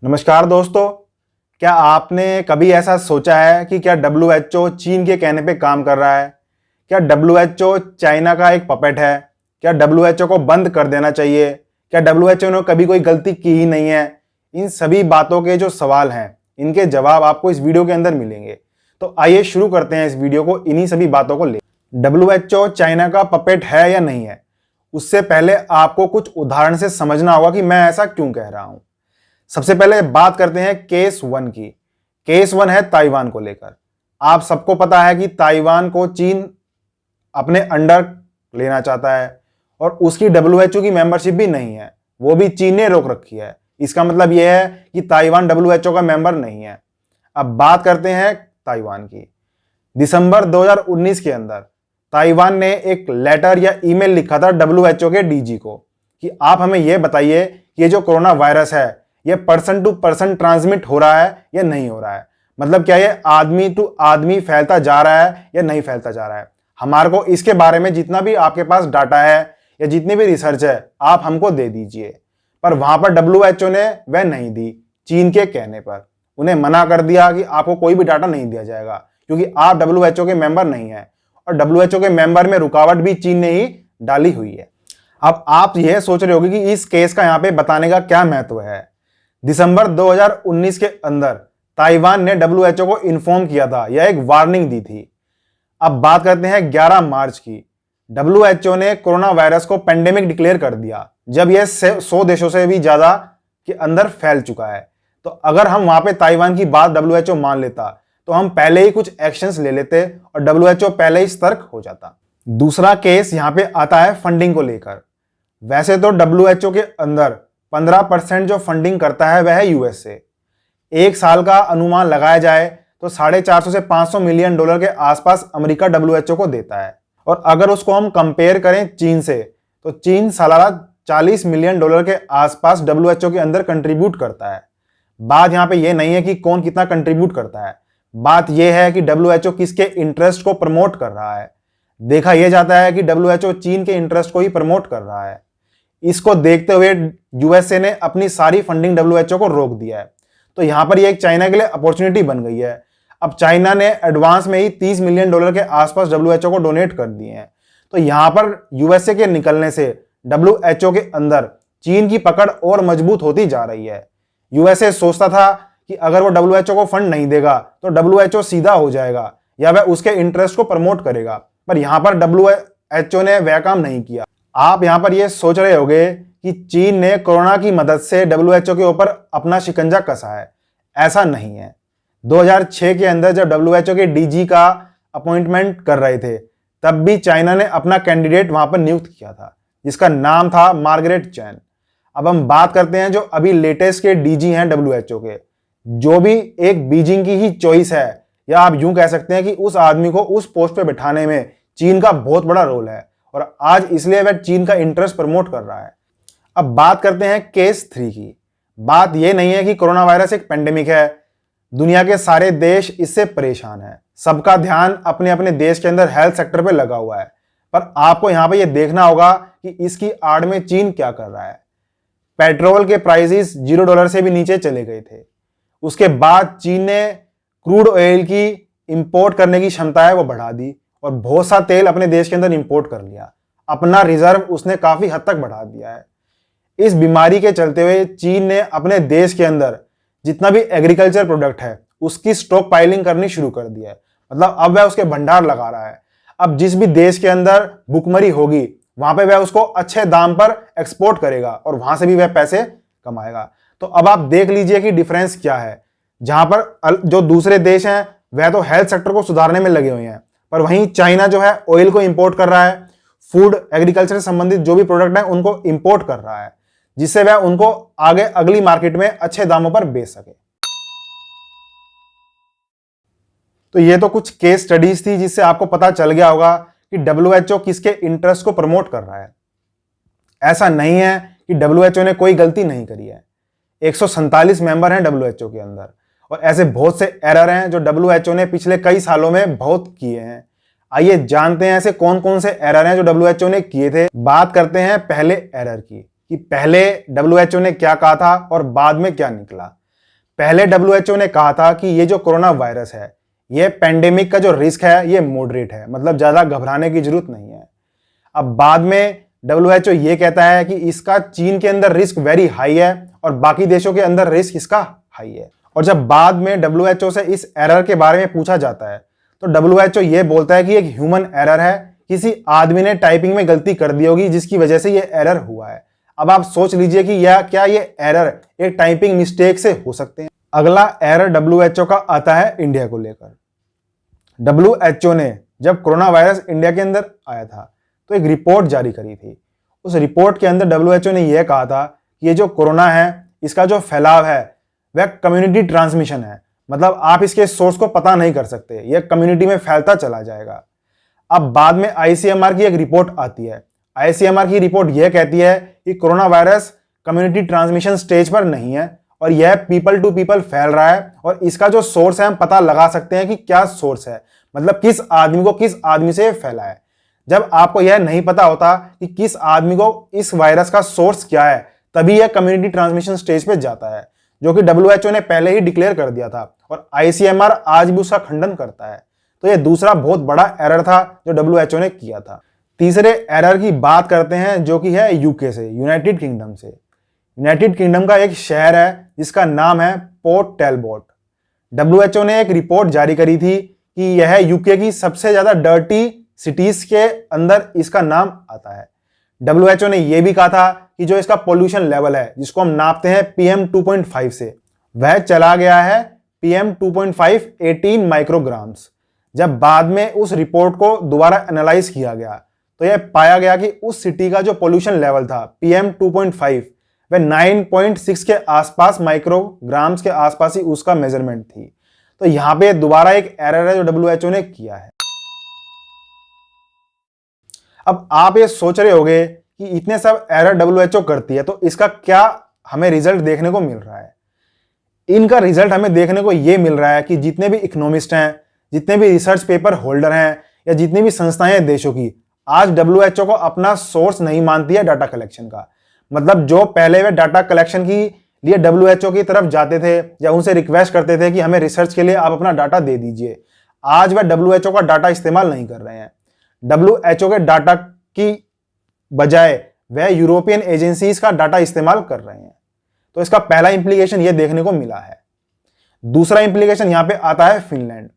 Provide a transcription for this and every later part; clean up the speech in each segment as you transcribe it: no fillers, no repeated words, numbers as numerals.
नमस्कार दोस्तों। क्या आपने कभी ऐसा सोचा है कि क्या WHO चीन के कहने पे काम कर रहा है? क्या WHO चाइना का एक पपेट है? क्या WHO को बंद कर देना चाहिए? क्या WHO ने कभी कोई गलती की ही नहीं है? इन सभी बातों के जो सवाल हैं, इनके जवाब आपको इस वीडियो के अंदर मिलेंगे। तो आइए शुरू करते हैं इस वीडियो को इन्हीं सभी बातों को ले। WHO चाइना का पपेट है या नहीं है, उससे पहले आपको कुछ उदाहरण से समझना होगा कि मैं ऐसा क्यों कह रहा हूं। सबसे पहले बात करते हैं केस 1 की। केस 1 है ताइवान को लेकर। आप सबको पता है कि ताइवान को चीन अपने अंडर लेना चाहता है और उसकी WHO की मेंबरशिप भी नहीं है, वो भी चीन ने रोक रखी है। इसका मतलब यह है कि ताइवान WHO का मेंबर नहीं है। अब बात करते हैं ताइवान की। दिसंबर 2019 के अंदर ताइवान ने एक लेटर या ईमेल लिखा था WHO के DG को कि आप हमें यह बताइए कि ये जो कोरोना वायरस है ये पर्सन टू पर्सन ट्रांसमिट हो रहा है या नहीं हो रहा है। मतलब क्या ये आदमी टू आदमी फैलता जा रहा है या नहीं फैलता जा रहा है। हमारे को इसके बारे में जितना भी आपके पास डाटा है या जितनी भी रिसर्च है आप हमको दे दीजिए। पर वहां पर WHO ने वह नहीं दी। चीन के कहने पर उन्हें मना कर दिया कि आपको कोई भी डाटा नहीं दिया जाएगा क्योंकि आप WHO के मेंबर नहीं है और WHO के मेंबर में रुकावट भी चीन ने ही डाली हुई है। अब आप यह सोच रहे होंगे कि इस केस का यहां पे बताने का क्या महत्व है। दिसंबर 2019 के अंदर ताइवान ने WHO को इन्फॉर्म किया था या एक वार्निंग दी थी। अब बात करते हैं 11 मार्च की। WHO ने कोरोना वायरस को पेंडेमिक डिक्लेयर कर दिया जब यह 100 देशों से भी ज्यादा के अंदर फैल चुका है। तो अगर हम वहां पे ताइवान की बात WHO मान लेता तो हम पहले ही कुछ एक्शंस ले लेते और WHO पहले ही सतर्क हो जाता। दूसरा केस यहां पे आता है फंडिंग को लेकर। वैसे तो WHO के अंदर 15% जो फंडिंग करता है वह है USA। एक साल का अनुमान लगाया जाए तो $450 से $500 मिलियन के आसपास अमेरिका WHO को देता है। और अगर उसको हम कंपेयर करें चीन से तो चीन सालाना $40 मिलियन के आसपास WHO के अंदर कंट्रीब्यूट करता है। बात यहां पे यह नहीं है कि कौन कितना कंट्रीब्यूट करता है, बात यह है कि WHO किसके इंटरेस्ट को प्रमोट कर रहा है। देखा यह जाता है कि WHO चीन के इंटरेस्ट को ही प्रमोट कर रहा है। इसको देखते हुए USA ने अपनी सारी फंडिंग WHO को रोक दिया है। तो यहां पर ये एक चाइना के लिए अपॉर्चुनिटी बन गई है। अब चाइना ने एडवांस में ही $30 मिलियन के आसपास WHO को डोनेट कर दिए हैं। तो यहां पर USA के निकलने से WHO के अंदर चीन की पकड़ और मजबूत होती जा रही है। USA सोचता था कि अगर वो WHO को फंड नहीं देगा तो WHO सीधा हो जाएगा या वह उसके इंटरेस्ट को प्रमोट करेगा, पर यहां पर WHO ने वह काम नहीं किया। आप यहां पर यह सोच रहे होंगे कि चीन ने कोरोना की मदद से WHO के ऊपर अपना शिकंजा कसा है। ऐसा नहीं है। 2006 के अंदर जब WHO के DG का अपॉइंटमेंट कर रहे थे तब भी चाइना ने अपना कैंडिडेट वहां पर नियुक्त किया था जिसका नाम था मार्गरेट चैन। अब हम बात करते हैं जो अभी लेटेस्ट के DG हैं WHO के, जो भी एक बीजिंग की ही चॉइस है या आप यूं कह सकते हैं कि उस आदमी को उस पोस्ट पे बिठाने में चीन का बहुत बड़ा रोल है और आज इसलिए वह चीन का इंटरेस्ट प्रमोट कर रहा है। अब बात करते हैं केस 3 की। बात यह नहीं है कि कोरोना वायरस एक पेंडेमिक है, दुनिया के सारे देश इससे परेशान हैं, सबका ध्यान अपने अपने देश के अंदर हेल्थ सेक्टर पे लगा हुआ है, पर आपको यहां पे यह देखना होगा कि इसकी आड़ में चीन क्या कर रहा है। पेट्रोल के प्राइसेस $0 से भी नीचे चले गए थे। उसके बाद चीन ने क्रूड ऑयल की इंपोर्ट करने की क्षमता है वो बढ़ा दी और बहुत सा तेल अपने देश के अंदर इंपोर्ट कर लिया। अपना रिजर्व उसने काफी हद तक बढ़ा दिया है। इस बीमारी के चलते हुए चीन ने अपने देश के अंदर जितना भी एग्रीकल्चर प्रोडक्ट है उसकी स्टॉक पाइलिंग करनी शुरू कर दिया है। मतलब अब वह उसके भंडार लगा रहा है। अब जिस भी देश के अंदर भुखमरी होगी वहां पे वह उसको अच्छे दाम पर एक्सपोर्ट करेगा और वहां से भी वह पैसे कमाएगा। तो अब आप देख लीजिए कि डिफरेंस क्या है। जहां पर जो दूसरे देश हैं वह तो हेल्थ सेक्टर को सुधारने में लगे हुए हैं, पर वहीं चाइना जो है ऑयल को इंपोर्ट कर रहा है, फूड एग्रीकल्चर से संबंधित जो भी प्रोडक्ट है उनको इंपोर्ट कर रहा है, जिससे वह उनको आगे अगली मार्केट में अच्छे दामों पर बेच सके। तो ये तो कुछ केस स्टडीज थी जिससे आपको पता चल गया होगा कि WHO किसके इंटरेस्ट को प्रमोट कर रहा है। ऐसा नहीं है कि WHO ने कोई गलती नहीं करी है। 147 मेंबर हैं WHO के अंदर और ऐसे बहुत से एरर हैं जो WHO ने पिछले कई सालों में बहुत किए हैं। आइए जानते हैं ऐसे कौन कौन से एरर हैं जो WHO ने किए थे। बात करते हैं पहले एरर की कि पहले WHO ने क्या कहा था और बाद में क्या निकला। पहले डब्ल्यूएचओ ने कहा था कि ये जो कोरोना वायरस है, ये पेंडेमिक का जो रिस्क है ये मॉडरेट है, मतलब ज़्यादा घबराने की जरूरत नहीं है। अब बाद में डब्ल्यूएचओ ये कहता है कि इसका चीन के अंदर रिस्क वेरी हाई है और बाकी देशों के अंदर रिस्क इसका हाई है। और जब बाद में डब्ल्यूएचओ से इस एरर के बारे में पूछा जाता है तो डब्ल्यूएचओ ये बोलता है कि एक ह्यूमन एरर है, किसी आदमी ने टाइपिंग में गलती कर दी होगी जिसकी वजह से ये एरर हुआ है। अब आप सोच लीजिए कि क्या ये एरर एक टाइपिंग मिस्टेक से हो सकते हैं। अगला एरर डब्ल्यूएचओ का आता है इंडिया को लेकर। डब्ल्यूएचओ ने जब कोरोना वायरस इंडिया के अंदर आया था तो एक रिपोर्ट जारी करी थी। उस रिपोर्ट के अंदर डब्ल्यूएचओ ने यह कहा था कि ये जो कोरोना है इसका जो फैलाव है वह कम्युनिटी ट्रांसमिशन है, मतलब आप इसके सोर्स को पता नहीं कर सकते, यह कम्युनिटी में फैलता चला जाएगा। अब बाद में आईसीएमआर की एक रिपोर्ट आती है। आईसीएमआर की रिपोर्ट यह कहती है कि corona virus community transmission stage पर नहीं है और यह पीपल टू पीपल फैल रहा है और इसका जो सोर्स है हम पता लगा सकते हैं कि क्या सोर्स है, मतलब किस आदमी को किस आदमी से फैला है। जब आपको यह नहीं पता होता कि किस आदमी को इस वायरस का सोर्स क्या है तभी यह कम्युनिटी ट्रांसमिशन स्टेज पे जाता है, जो कि डब्ल्यूएचओ ने पहले ही डिक्लेयर कर दिया था और आईसीएमआर आज भी उसका खंडन करता है। तो यह दूसरा बहुत बड़ा एरर था जो डब्ल्यूएचओ ने किया था। तीसरे एरर की बात करते हैं जो कि है यूके से, यूनाइटेड किंगडम से। यूनाइटेड किंगडम का एक शहर है जिसका नाम है पोर्ट टेलबोट। डब्ल्यूएचओ ने एक रिपोर्ट जारी करी थी कि यह यूके की सबसे ज्यादा डर्टी सिटीज के अंदर इसका नाम आता है। डब्ल्यूएचओ ने यह भी कहा था कि जो इसका पोल्यूशन लेवल है जिसको हम नापते हैं पीएम 2.5 से, वह चला गया है पीएम 2.5 18 माइक्रोग्राम्स। जब बाद में उस रिपोर्ट को दोबारा एनालाइज किया गया तो यह पाया गया कि उस सिटी का जो पोल्यूशन लेवल था पीएम 2.5 वह 9.6 के आसपास माइक्रोग्राम्स के आसपास ही उसका मेजरमेंट थी। तो यहां पे दोबारा एक एरर है जो डब्ल्यूएचओ ने किया है। अब आप ये सोच रहे होंगे कि इतने सब एरर डब्ल्यूएचओ करती है तो इसका क्या हमें रिजल्ट देखने को मिल रहा है। इनका रिजल्ट हमें देखने को ये मिल रहा है कि जितने भी इकोनॉमिस्ट हैं, जितने भी रिसर्च पेपर होल्डर हैं या जितनी भी संस्थाएं हैं देशों की, आज डब्ल्यूएचओ को अपना सोर्स नहीं मानती है डाटा कलेक्शन का। मतलब जो पहले वे डाटा कलेक्शन की लिए डब्ल्यूएचओ की तरफ जाते थे या उनसे रिक्वेस्ट करते थे कि हमें रिसर्च के लिए आप अपना डाटा दे दीजिए, आज वह डब्ल्यूएचओ का डाटा इस्तेमाल नहीं कर रहे हैं। डब्ल्यूएचओ के डाटा की बजाय वह यूरोपियन एजेंसीज का डाटा इस्तेमाल कर रहे हैं। तो इसका पहला इंप्लीकेशन यह देखने को मिला है। दूसरा इंप्लीकेशन यहां पे आता है फिनलैंड।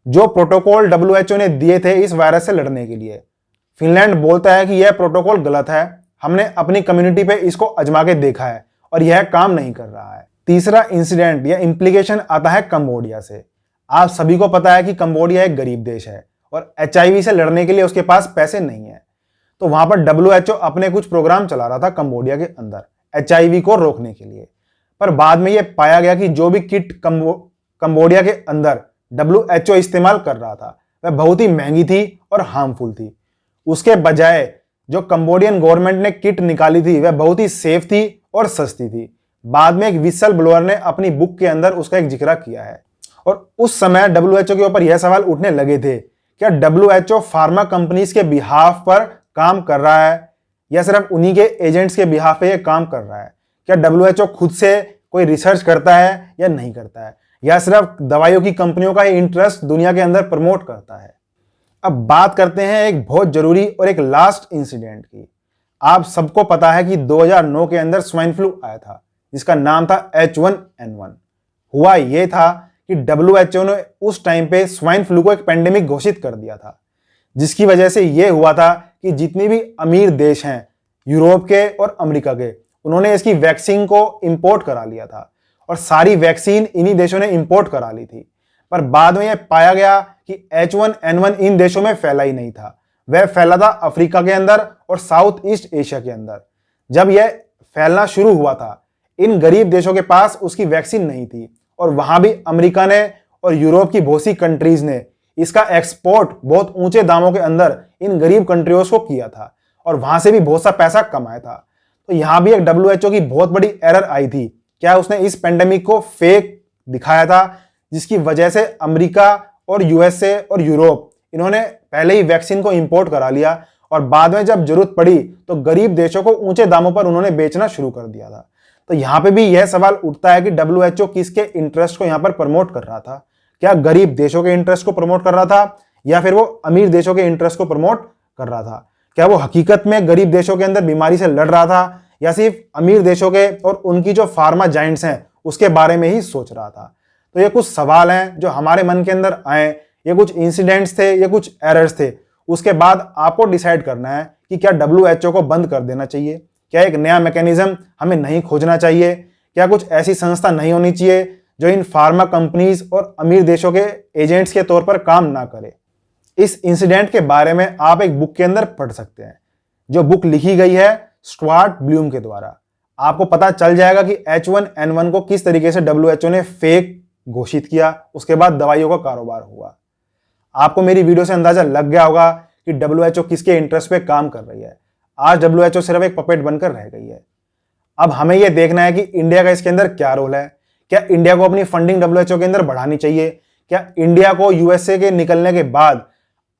जो प्रोटोकॉल डब्ल्यूएचओ ने दिए थे इस वायरस से लड़ने के लिए, फिनलैंड बोलता है कि यह प्रोटोकॉल गलत है, हमने अपनी कम्युनिटी पे इसको आजमा के देखा है और यह काम नहीं कर रहा है। तीसरा इंसिडेंट या इंप्लीकेशन आता है कंबोडिया से। आप सभी को पता है कि कंबोडिया एक गरीब देश है और एचआईवी से लड़ने के लिए उसके पास पैसे नहीं है। तो वहां पर डब्ल्यूएचओ अपने कुछ प्रोग्राम चला रहा था कंबोडिया के अंदर एचआईवी को रोकने के लिए, पर बाद में यह पाया गया कि जो भी किट कंबोडिया के अंदर डब्ल्यूएचओ इस्तेमाल कर रहा था वह बहुत ही महंगी थी और हार्मफुल थी। उसके बजाय जो कंबोडियन गवर्नमेंट ने किट निकाली थी वह बहुत ही सेफ थी और सस्ती थी। बाद में एक विसल ब्लोअर ने अपनी बुक के अंदर उसका एक जिक्र किया है और उस समय डब्ल्यूएचओ के ऊपर यह सवाल उठने लगे थे, क्या डब्ल्यूएचओ फार्मा कंपनीज के बिहाफ पर काम कर रहा है या सिर्फ उन्हीं के एजेंट्स के बिहाफ पे ये काम कर रहा है? क्या डब्ल्यूएचओ खुद से कोई रिसर्च करता है या नहीं करता है, या सिर्फ दवाइयों की कंपनियों का इंटरेस्ट दुनिया के अंदर प्रमोट करता है? अब बात करते हैं एक बहुत जरूरी और एक लास्ट इंसिडेंट की। आप सबको पता है कि 2009 के अंदर स्वाइन फ्लू आया था जिसका नाम था H1N1। हुआ यह था कि डब्ल्यूएचओ ने उस टाइम पे स्वाइन फ्लू को एक पेंडेमिक घोषित कर दिया था, जिसकी वजह से यह हुआ था कि जितने भी अमीर देश हैं यूरोप के और अमेरिका के, उन्होंने इसकी वैक्सीन को इंपोर्ट करा लिया था और सारी वैक्सीन इन्हीं देशों ने इंपोर्ट करा ली थी। पर बाद में यह पाया गया कि H1N1 इन देशों में फैला ही नहीं था, वह फैला था अफ्रीका के अंदर और साउथ ईस्ट एशिया के अंदर। जब यह फैलना शुरू हुआ था इन गरीब देशों के पास उसकी वैक्सीन नहीं थी और वहां भी अमेरिका ने और यूरोप की बहुत सी कंट्रीज ने इसका एक्सपोर्ट बहुत ऊंचे दामों के अंदर इन गरीब कंट्रीज को किया था और वहां से भी बहुत सा पैसा कमाया था। तो यहां भी एक डब्ल्यूएचओ की बहुत बड़ी एरर आई थी। क्या उसने इस पेंडेमिक को फेक दिखाया था, जिसकी वजह से अमेरिका और यूएसए और यूरोप इन्होंने पहले ही वैक्सीन को इंपोर्ट करा लिया और बाद में जब जरूरत पड़ी तो गरीब देशों को ऊंचे दामों पर उन्होंने बेचना शुरू कर दिया था। तो यहां पे भी यह सवाल उठता है कि WHO किसके इंटरेस्ट को यहां पर प्रमोट कर रहा था? क्या गरीब देशों के इंटरेस्ट को प्रमोट कर रहा था या फिर वो अमीर देशों के इंटरेस्ट को प्रमोट कर रहा था? क्या वो हकीकत में गरीब देशों के अंदर बीमारी से लड़ रहा था या सिर्फ अमीर देशों के और उनकी जो फार्मा जाइंट्स हैं उसके बारे में ही सोच रहा था? तो ये कुछ सवाल हैं जो हमारे मन के अंदर आए, ये कुछ इंसिडेंट्स थे, ये कुछ एरर्स थे। उसके बाद आपको डिसाइड करना है कि क्या WHO को बंद कर देना चाहिए, क्या एक नया मैकेनिज्म हमें नहीं खोजना चाहिए, क्या कुछ ऐसी संस्था नहीं होनी चाहिए जो इन फार्मा कंपनीज और अमीर देशों के एजेंट्स के तौर पर काम ना करे। इस इंसिडेंट के बारे में आप एक बुक के अंदर पढ़ सकते हैं, जो बुक लिखी गई है स्टुअर्ट ब्लूम के द्वारा। आपको पता चल जाएगा कि H1N1 को किस तरीके से WHO ने फेक घोषित किया, उसके बाद दवाइयों का कारोबार हुआ। आपको मेरी वीडियो से अंदाजा लग गया होगा कि WHO किसके इंटरेस्ट पे काम कर रही है। आज WHO सिर्फ एक पपेट बनकर रह गई है। अब हमें यह देखना है कि इंडिया का इसके अंदर क्या रोल है। क्या इंडिया को अपनी फंडिंग WHO के अंदर बढ़ानी चाहिए? क्या इंडिया को USA के निकलने के बाद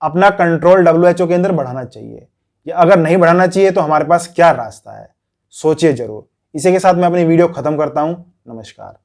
अपना कंट्रोल WHO के अंदर बढ़ाना चाहिए, या अगर नहीं बढ़ाना चाहिए तो हमारे पास क्या रास्ता है? सोचिए जरूर। इसी के साथ मैं अपनी वीडियो खत्म करता हूं। नमस्कार।